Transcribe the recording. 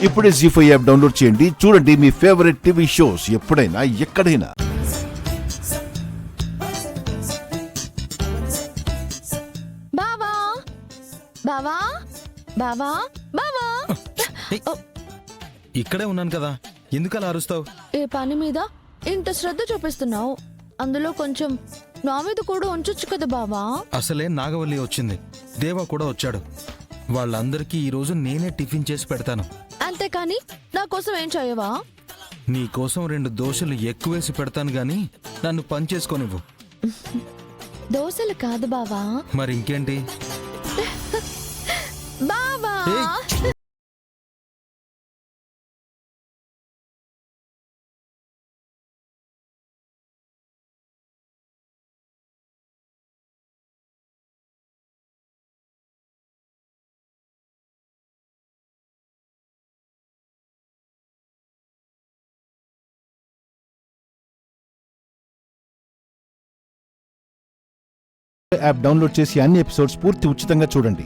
ఇప్పుడే జీ5 app download చేయండి. చూడండి మీ ఫేవరెట్ టీవీ షోస్ ఎప్పుడైనా ఎక్కడైనా. బావా బావా బావా బావా ఇక్కడే ఉన్నాను కదా, ఎందుకు అలా అరుస్తావు? ఏ పని మీద ఇంత శ్రద్ధ చూపిస్తున్నావు? అందులో కొంచెం నా మీద కూడా ఉంచొచ్చు కదా బావా. అసలే నాగవల్లి వచ్చింది, దేవా కూడా వచ్చాడు. వాళ్ళందరికీ ఈరోజు నేనే టిఫిన్ చేసి పెడతాను. అంతేకాని నా కోసం ఏం చేయవా? నీ కోసం 2 దోశలు ఎక్కువేసి పెడతాను గాని నన్ను పని చేసుకోనివ్వు. దోశలు కాదు బావా. మరి ఇంకేంటి? బావా ఏయ్! యాప్ డౌన్లోడ్ చేసి అన్ని ఎపిసోడ్స్ పూర్తి ఉచితంగా చూడండి.